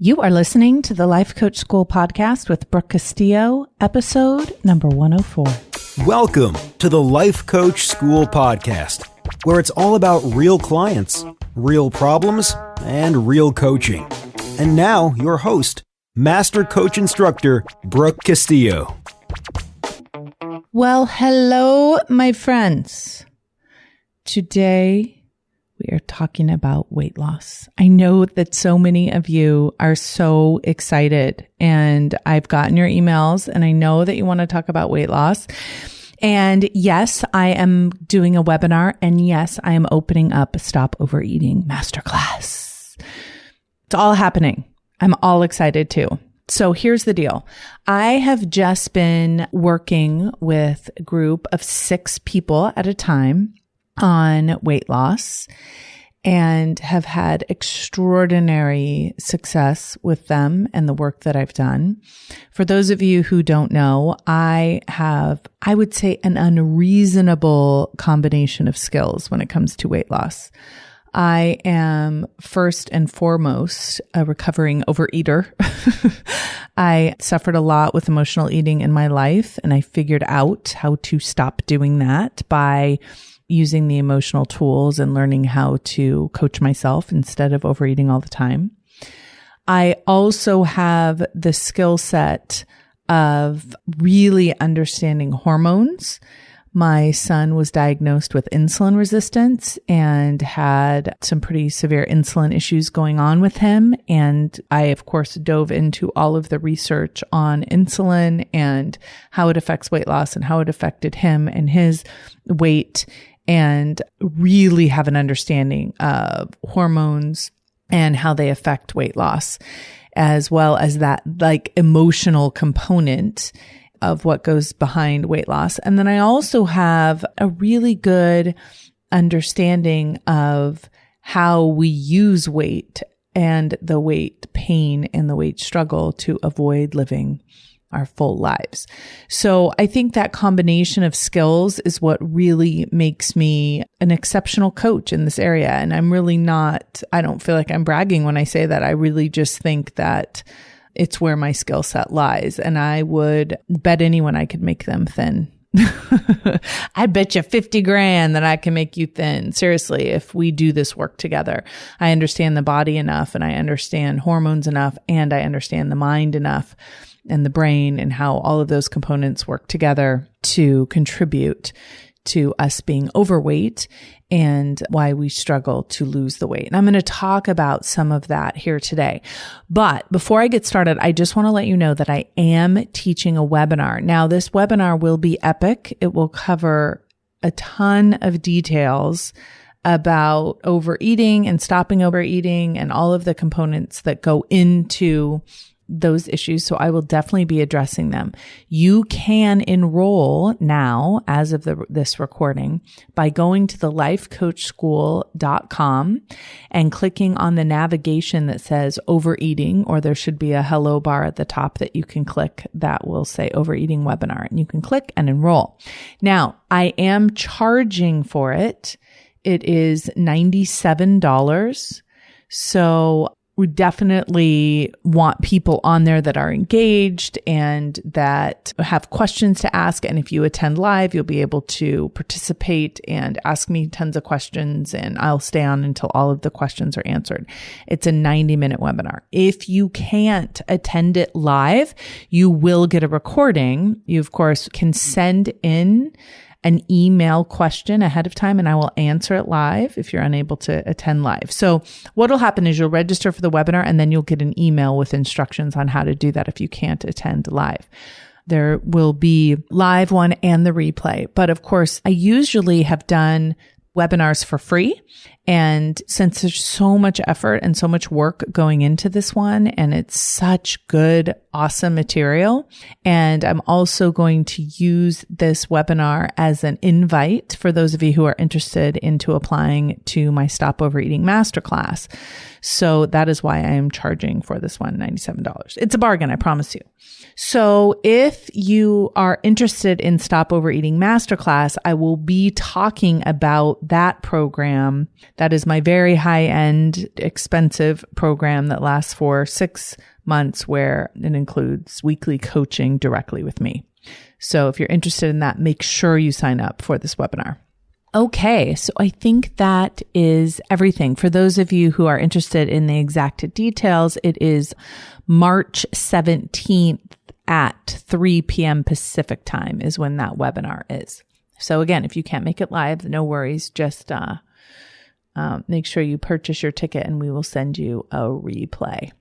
You are listening to the Life Coach School podcast with Brooke Castillo, episode number 104. Welcome to the Life Coach School podcast, where it's all about real clients, real problems, and real coaching. And now, your host, Master Coach Instructor, Brooke Castillo. Well, hello, my friends. Today, we are talking about weight loss. I know that so many of you are so excited, and I've gotten your emails, and I know that you want to talk about weight loss. And yes, I am doing a webinar, and yes, I am opening up a Stop Overeating Masterclass. It's all happening. I'm all excited too. So here's the deal. I have just been working with a group of 6 people at a time on weight loss and have had extraordinary success with them and the work that I've done. For those of you who don't know, I have, I would say, an unreasonable combination of skills when it comes to weight loss. I am first and foremost a recovering overeater. I suffered a lot with emotional eating in my life, and I figured out how to stop doing that by using the emotional tools and learning how to coach myself instead of overeating all the time. I also have the skill set of really understanding hormones. My son was diagnosed with insulin resistance and had some pretty severe insulin issues going on with him. And I, of course, dove into all of the research on insulin and how it affects weight loss and how it affected him and his weight, and really have an understanding of hormones and how they affect weight loss, as well as that like emotional component of what goes behind weight loss. And then I also have a really good understanding of how we use weight and the weight pain and the weight struggle to avoid living our full lives. So I think that combination of skills is what really makes me an exceptional coach in this area. And I'm really not, I don't feel like I'm bragging when I say that. I really just think that it's where my skill set lies. And I would bet anyone I could make them thin. I bet you 50 grand that I can make you thin. Seriously, if we do this work together. I understand the body enough, and I understand hormones enough, and I understand the mind enough and the brain and how all of those components work together to contribute to us being overweight and why we struggle to lose the weight. And I'm going to talk about some of that here today. But before I get started, I just want to let you know that I am teaching a webinar. Now, this webinar will be epic. It will cover a ton of details about overeating and stopping overeating and all of the components that go into those issues. So I will definitely be addressing them. You can enroll now, as of this recording, by going to the lifecoachschool.com and clicking on the navigation that says overeating, or there should be a hello bar at the top that you can click that will say overeating webinar, and you can click and enroll. Now, I am charging for it. It is $97. So we definitely want people on there that are engaged and that have questions to ask. And if you attend live, you'll be able to participate and ask me tons of questions, and I'll stay on until all of the questions are answered. It's a 90-minute webinar. If you can't attend it live, you will get a recording. You, of course, can send in an email question ahead of time, and I will answer it live if you're unable to attend live. So what'll happen is you'll register for the webinar, and then you'll get an email with instructions on how to do that if you can't attend live. There will be live one and the replay. But of course, I usually have done webinars for free. And since there's so much effort and so much work going into this one, and it's such good, awesome material, and I'm also going to use this webinar as an invite for those of you who are interested into applying to my Stop Overeating Masterclass. So that is why I am charging for this one $97. It's a bargain, I promise you. So if you are interested in Stop Overeating Masterclass, I will be talking about that program That is my very high-end, expensive program that lasts for 6 months, where it includes weekly coaching directly with me. So if you're interested in that, make sure you sign up for this webinar. Okay, so I think that is everything. For those of you who are interested in the exact details, it is March 17th at 3 p.m. Pacific time is when that webinar is. So again, if you can't make it live, no worries. Just make sure you purchase your ticket and we will send you a replay.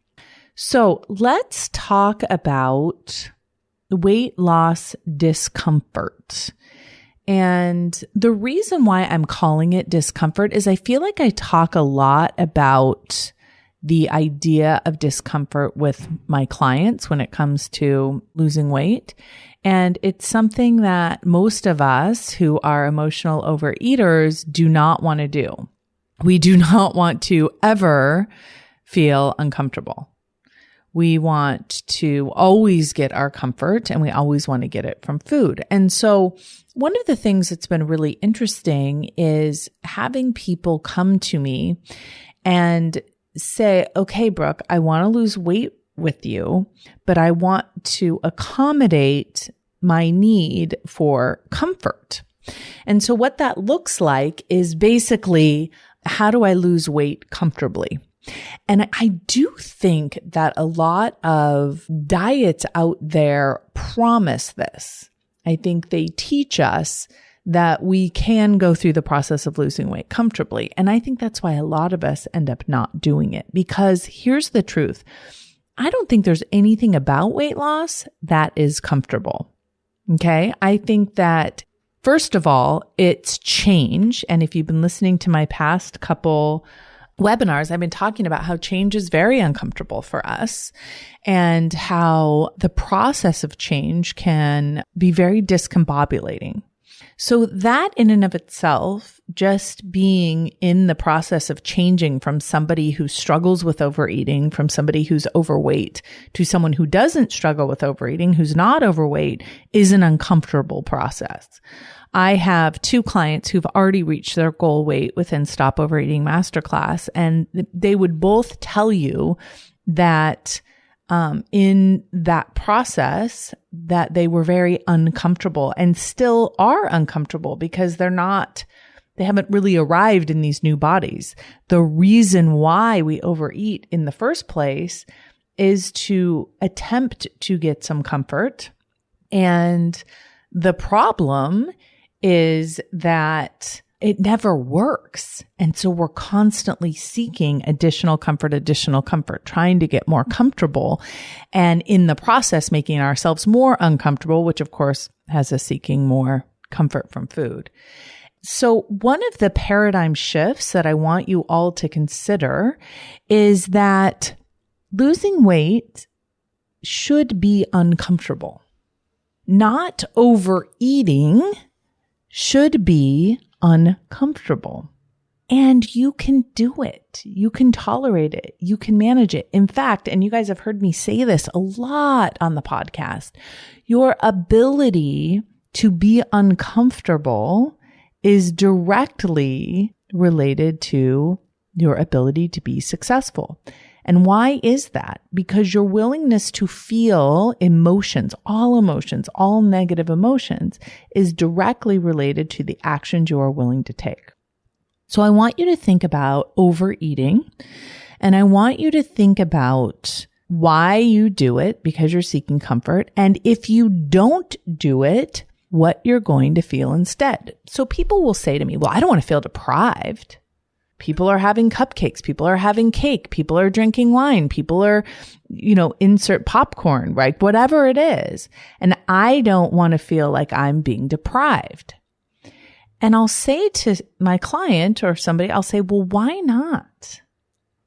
So let's talk about weight loss discomfort. And the reason why I'm calling it discomfort is I feel like I talk a lot about the idea of discomfort with my clients when it comes to losing weight. And it's something that most of us who are emotional overeaters do not want to do. We do not want to ever feel uncomfortable. We want to always get our comfort, and we always want to get it from food. And so one of the things that's been really interesting is having people come to me and say, okay, Brooke, I want to lose weight with you, but I want to accommodate my need for comfort. And so what that looks like is basically, how do I lose weight comfortably? And I do think that a lot of diets out there promise this. I think they teach us that we can go through the process of losing weight comfortably. And I think that's why a lot of us end up not doing it. Because here's the truth. I don't think there's anything about weight loss that is comfortable. Okay? I think that, first of all, it's change. And if you've been listening to my past couple webinars, I've been talking about how change is very uncomfortable for us and how the process of change can be very discombobulating. So that in and of itself, just being in the process of changing from somebody who struggles with overeating, from somebody who's overweight to someone who doesn't struggle with overeating, who's not overweight, is an uncomfortable process. I have 2 clients who've already reached their goal weight within Stop Overeating Masterclass, and they would both tell you that in that process that they were very uncomfortable and still are uncomfortable because they haven't really arrived in these new bodies. The reason why we overeat in the first place is to attempt to get some comfort. And the problem is that it never works. And so we're constantly seeking additional comfort, trying to get more comfortable. And in the process, making ourselves more uncomfortable, which of course has us seeking more comfort from food. So one of the paradigm shifts that I want you all to consider is that losing weight should be uncomfortable. Not overeating should be uncomfortable. And you can do it. You can tolerate it. You can manage it. In fact, and you guys have heard me say this a lot on the podcast, your ability to be uncomfortable is directly related to your ability to be successful. And why is that? Because your willingness to feel emotions, all negative emotions, is directly related to the actions you are willing to take. So I want you to think about overeating, and I want you to think about why you do it, because you're seeking comfort. And if you don't do it, what you're going to feel instead. So people will say to me, well, I don't want to feel deprived. People are having cupcakes. People are having cake. People are drinking wine. People are, insert popcorn, right? Whatever it is. And I don't want to feel like I'm being deprived. And I'll say to my client or somebody, I'll say, well, why not?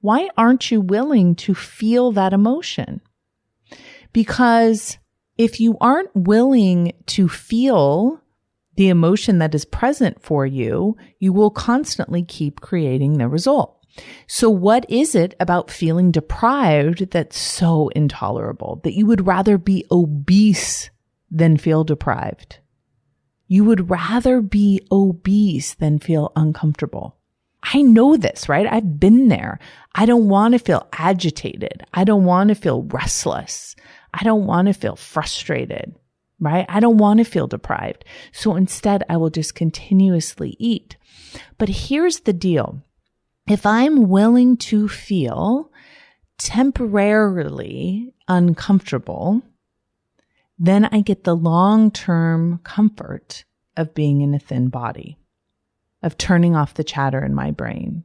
Why aren't you willing to feel that emotion? Because if you aren't willing to feel the emotion that is present for you, you will constantly keep creating the result. So what is it about feeling deprived that's so intolerable that you would rather be obese than feel deprived? You would rather be obese than feel uncomfortable. I know this, right? I've been there. I don't want to feel agitated. I don't want to feel restless. I don't want to feel frustrated, right? I don't want to feel deprived. So instead, I will just continuously eat. But here's the deal. If I'm willing to feel temporarily uncomfortable, then I get the long-term comfort of being in a thin body, of turning off the chatter in my brain,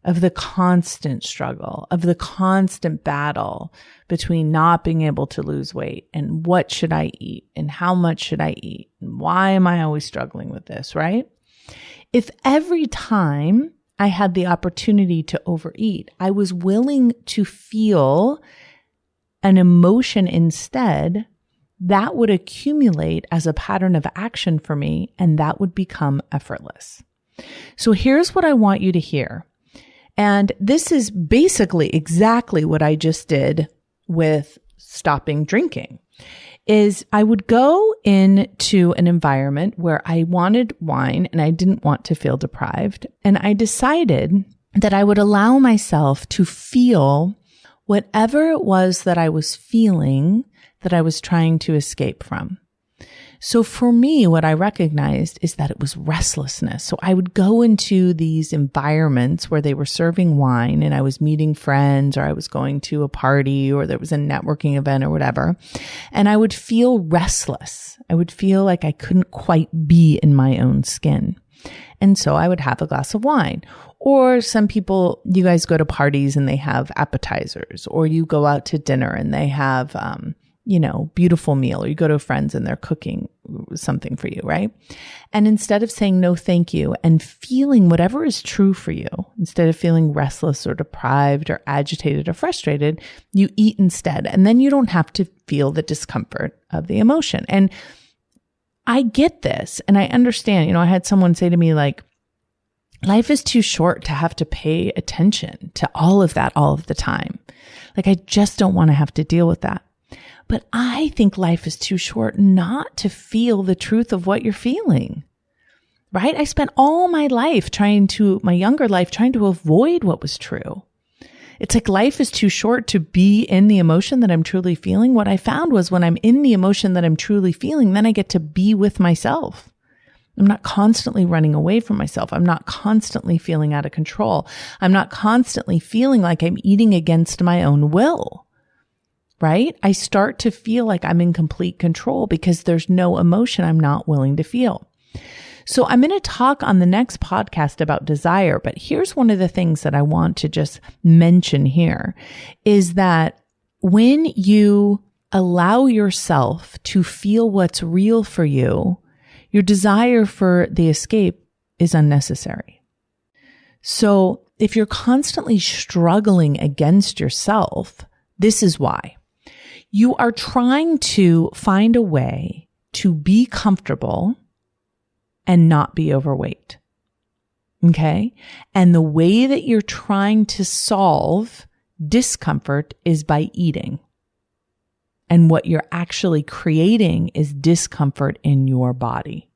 of the constant struggle, of the constant battle between not being able to lose weight and what should I eat and how much should I eat and why am I always struggling with this, right? If every time I had the opportunity to overeat, I was willing to feel an emotion instead, that would accumulate as a pattern of action for me, and that would become effortless. So here's what I want you to hear. And this is basically exactly what I just did with stopping drinking. Is I would go into an environment where I wanted wine and I didn't want to feel deprived. And I decided that I would allow myself to feel whatever it was that I was feeling that I was trying to escape from. So for me, what I recognized is that it was restlessness. So I would go into these environments where they were serving wine and I was meeting friends or I was going to a party or there was a networking event or whatever. And I would feel restless. I would feel like I couldn't quite be in my own skin. And so I would have a glass of wine. Or some people, you guys go to parties and they have appetizers, or you go out to dinner and they have, beautiful meal, or you go to friends and they're cooking something for you, right? And instead of saying no, thank you, and feeling whatever is true for you, instead of feeling restless or deprived or agitated or frustrated, you eat instead. And then you don't have to feel the discomfort of the emotion. And I get this and I understand, I had someone say to me like, life is too short to have to pay attention to all of that all of the time. Like, I just don't want to have to deal with that. But I think life is too short not to feel the truth of what you're feeling, right? I spent all my life my younger life trying to avoid what was true. It's like life is too short to be in the emotion that I'm truly feeling. What I found was when I'm in the emotion that I'm truly feeling, then I get to be with myself. I'm not constantly running away from myself. I'm not constantly feeling out of control. I'm not constantly feeling like I'm eating against my own will. Right? I start to feel like I'm in complete control because there's no emotion I'm not willing to feel. So I'm going to talk on the next podcast about desire, but here's one of the things that I want to just mention here is that when you allow yourself to feel what's real for you, your desire for the escape is unnecessary. So if you're constantly struggling against yourself, this is why. You are trying to find a way to be comfortable and not be overweight. Okay? And the way that you're trying to solve discomfort is by eating. And what you're actually creating is discomfort in your body.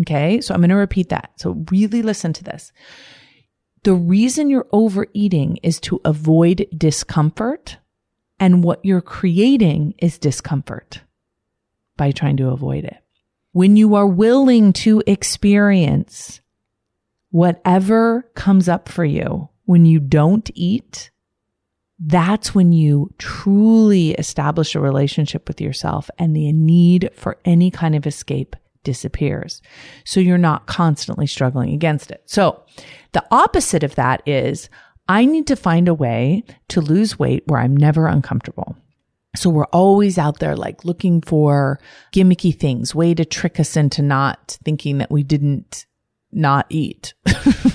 Okay? So I'm going to repeat that. So really listen to this. The reason you're overeating is to avoid discomfort. And what you're creating is discomfort by trying to avoid it. When you are willing to experience whatever comes up for you when you don't eat, that's when you truly establish a relationship with yourself and the need for any kind of escape disappears. So you're not constantly struggling against it. So the opposite of that is I need to find a way to lose weight where I'm never uncomfortable. So we're always out there like looking for gimmicky things, way to trick us into not thinking that we didn't not eat,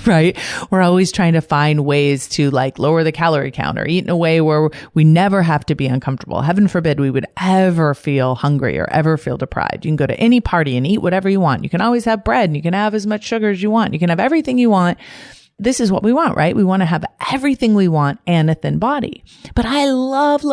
right? We're always trying to find ways to like lower the calorie count or eat in a way where we never have to be uncomfortable. Heaven forbid we would ever feel hungry or ever feel deprived. You can go to any party and eat whatever you want. You can always have bread and you can have as much sugar as you want. You can have everything you want. This is what we want, right? We want to have everything we want and a thin body. But I love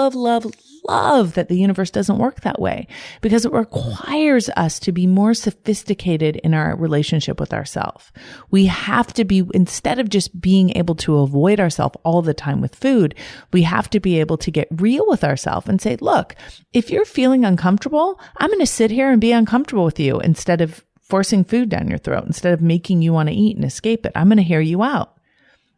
love that the universe doesn't work that way because it requires us to be more sophisticated in our relationship with ourselves. We have to be, instead of just being able to avoid ourselves all the time with food, we have to be able to get real with ourselves and say, look, if you're feeling uncomfortable, I'm going to sit here and be uncomfortable with you instead of forcing food down your throat, instead of making you want to eat and escape it. I'm going to hear you out,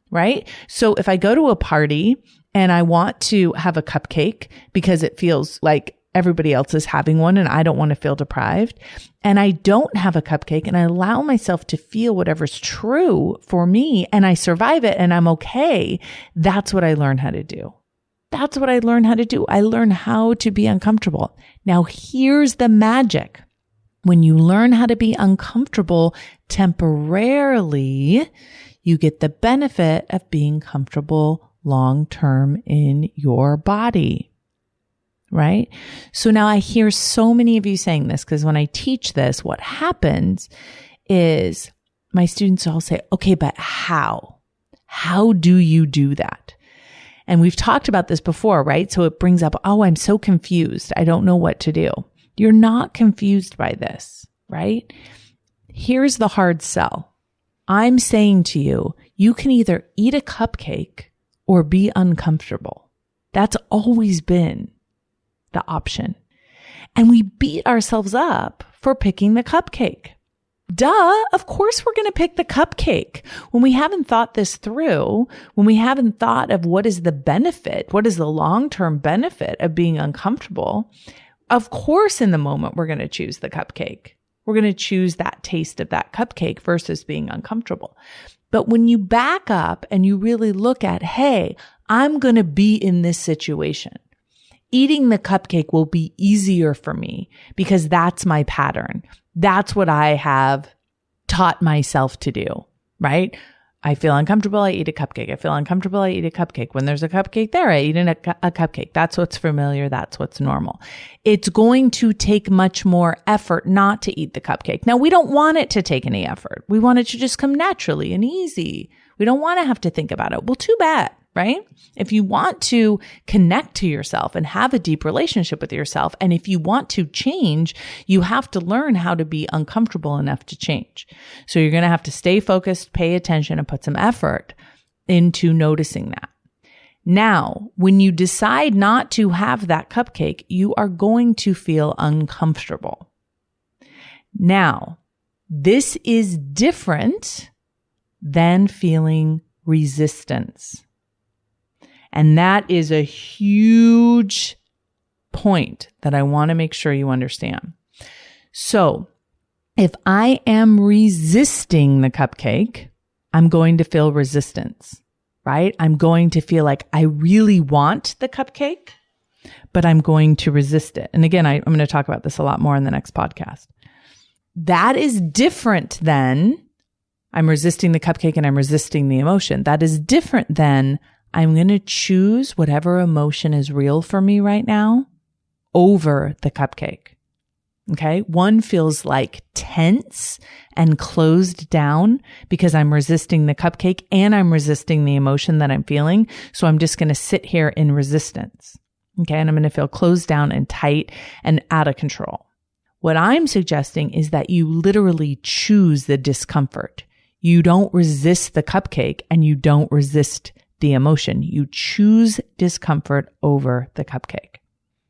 right? So if I go to a party and I want to have a cupcake because it feels like everybody else is having one and I don't want to feel deprived, and I don't have a cupcake and I allow myself to feel whatever's true for me and I survive it and I'm okay, that's what I learn how to do. That's what I learn how to do. I learn how to be uncomfortable. Now, here's the magic. When you learn how to be uncomfortable temporarily, you get the benefit of being comfortable long-term in your body, right? So now I hear so many of you saying this because when I teach this, what happens is my students all say, okay, but how? How do you do that? And we've talked about this before, right? So it brings up, oh, I'm so confused. I don't know what to do. You're not confused by this, right? Here's the hard sell. I'm saying to you, you can either eat a cupcake or be uncomfortable. That's always been the option. And we beat ourselves up for picking the cupcake. Duh, of course we're going to pick the cupcake. When we haven't thought this through, when we haven't thought of what is the benefit, what is the long-term benefit of being uncomfortable, of course, in the moment, we're going to choose the cupcake. We're going to choose that taste of that cupcake versus being uncomfortable. But when you back up and you really look at, hey, I'm going to be in this situation. Eating the cupcake will be easier for me because that's my pattern. That's what I have taught myself to do, right? I feel uncomfortable, I eat a cupcake. I feel uncomfortable, I eat a cupcake. When there's a cupcake there, I eat a cupcake. That's what's familiar. That's what's normal. It's going to take much more effort not to eat the cupcake. Now, we don't want it to take any effort. We want it to just come naturally and easy. We don't want to have to think about it. Well, too bad, right? If you want to connect to yourself and have a deep relationship with yourself, and if you want to change, you have to learn how to be uncomfortable enough to change. So you're going to have to stay focused, pay attention, and put some effort into noticing that. Now, when you decide not to have that cupcake, you are going to feel uncomfortable. Now, this is different than feeling resistance. And that is a huge point that I want to make sure you understand. So if I am resisting the cupcake, I'm going to feel resistance, right? I'm going to feel like I really want the cupcake, but I'm going to resist it. And again, I'm going to talk about this a lot more in the next podcast. That is different than I'm resisting the cupcake and I'm resisting the emotion. That is different than I'm going to choose whatever emotion is real for me right now over the cupcake. Okay. One feels like tense and closed down because I'm resisting the cupcake and I'm resisting the emotion that I'm feeling. So I'm just going to sit here in resistance. Okay. And I'm going to feel closed down and tight and out of control. What I'm suggesting is that you literally choose the discomfort. You don't resist the cupcake and you don't resist the emotion. You choose discomfort over the cupcake.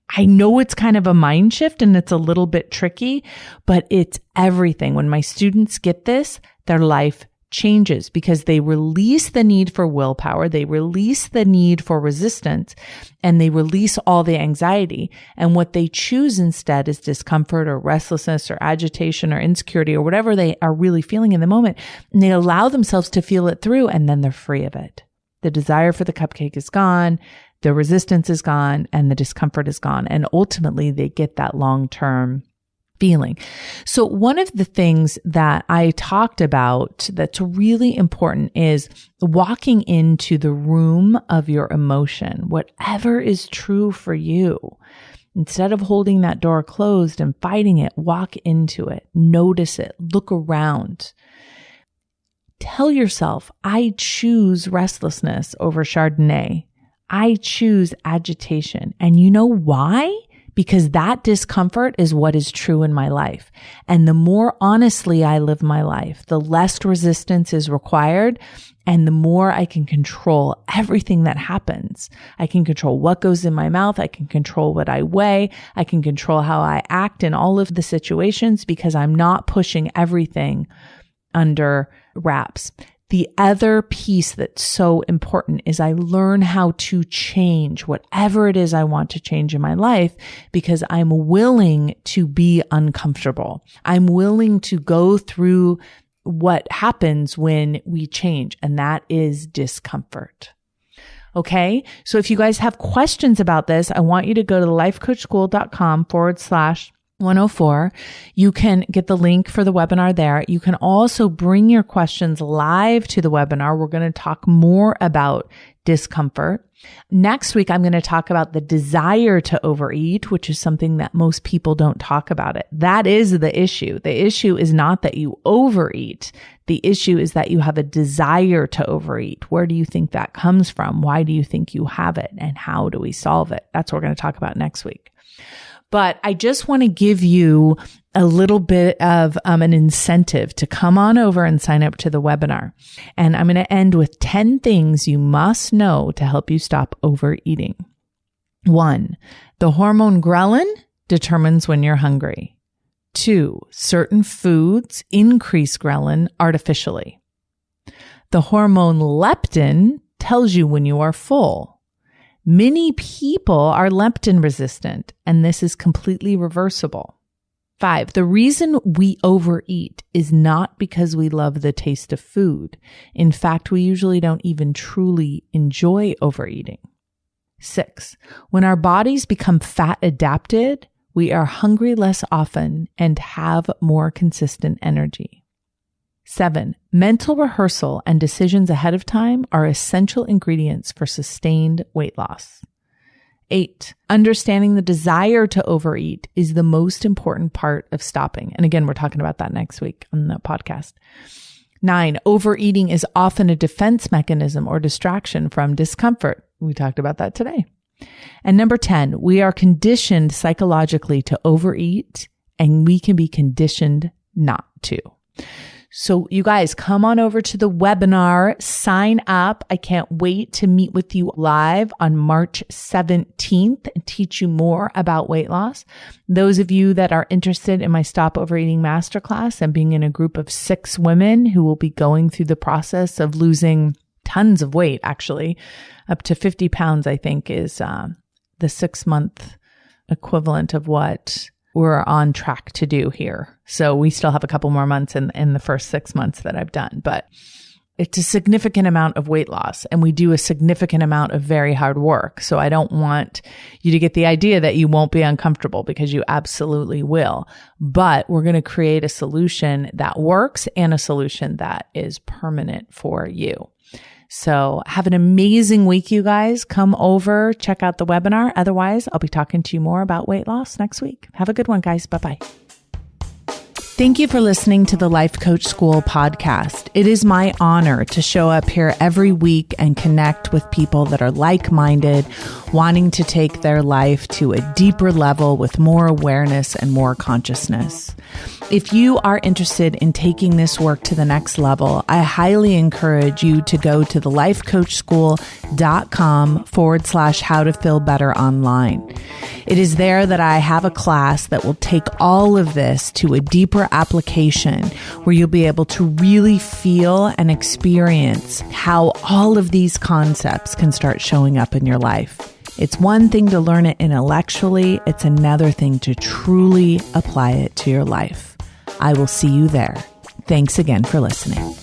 I know it's kind of a mind shift and it's a little bit tricky, but it's everything. When my students get this, their life changes because they release the need for willpower, they release the need for resistance, and they release all the anxiety. And what they choose instead is discomfort or restlessness or agitation or insecurity or whatever they are really feeling in the moment. And they allow themselves to feel it through, and then they're free of it. The desire for the cupcake is gone, the resistance is gone, and the discomfort is gone. And ultimately, they get that long-term feeling. So one of the things that I talked about that's really important is walking into the room of your emotion, whatever is true for you. Instead of holding that door closed and fighting it, walk into it, notice it, look around. Tell yourself, I choose restlessness over Chardonnay. I choose agitation. And you know why? Because that discomfort is what is true in my life. And the more honestly I live my life, the less resistance is required and the more I can control everything that happens. I can control what goes in my mouth. I can control what I weigh. I can control how I act in all of the situations because I'm not pushing everything under wraps. The other piece that's so important is I learn how to change whatever it is I want to change in my life because I'm willing to be uncomfortable. I'm willing to go through what happens when we change, and that is discomfort. Okay. So if you guys have questions about this, I want you to go to thelifecoachschool.com/104. You can get the link for the webinar there. You can also bring your questions live to the webinar. We're going to talk more about discomfort. Next week, I'm going to talk about the desire to overeat, which is something that most people don't talk about it. That is the issue. The issue is not that you overeat. The issue is that you have a desire to overeat. Where do you think that comes from? Why do you think you have it? And how do we solve it? That's what we're going to talk about next week. But I just want to give you a little bit of an incentive to come on over and sign up to the webinar. And I'm going to end with 10 things you must know to help you stop overeating. 1, the hormone ghrelin determines when you're hungry. 2, certain foods increase ghrelin artificially. The hormone leptin tells you when you are full. Many people are leptin resistant, and this is completely reversible. 5, the reason we overeat is not because we love the taste of food. In fact, we usually don't even truly enjoy overeating. 6, when our bodies become fat adapted, we are hungry less often and have more consistent energy. 7, mental rehearsal and decisions ahead of time are essential ingredients for sustained weight loss. 8, understanding the desire to overeat is the most important part of stopping. And again, we're talking about that next week on the podcast. 9, overeating is often a defense mechanism or distraction from discomfort. We talked about that today. And number 10, we are conditioned psychologically to overeat, and we can be conditioned not to. So you guys come on over to the webinar, sign up. I can't wait to meet with you live on March 17th and teach you more about weight loss. Those of you that are interested in my Stop Overeating Masterclass and being in a group of 6 women who will be going through the process of losing tons of weight, actually, up to 50 pounds, I think is the 6-month equivalent of what we're on track to do here. So we still have a couple more months in the first 6 months that I've done, but it's a significant amount of weight loss and we do a significant amount of very hard work. So I don't want you to get the idea that you won't be uncomfortable because you absolutely will, but we're going to create a solution that works and a solution that is permanent for you. So have an amazing week, you guys. Come over, check out the webinar. Otherwise, I'll be talking to you more about weight loss next week. Have a good one, guys. Bye-bye. Thank you for listening to the Life Coach School podcast. It is my honor to show up here every week and connect with people that are like-minded, wanting to take their life to a deeper level with more awareness and more consciousness. If you are interested in taking this work to the next level, I highly encourage you to go to thelifecoachschool.com/how to feel better online. It is there that I have a class that will take all of this to a deeper application where you'll be able to really feel and experience how all of these concepts can start showing up in your life. It's one thing to learn it intellectually. It's another thing to truly apply it to your life. I will see you there. Thanks again for listening.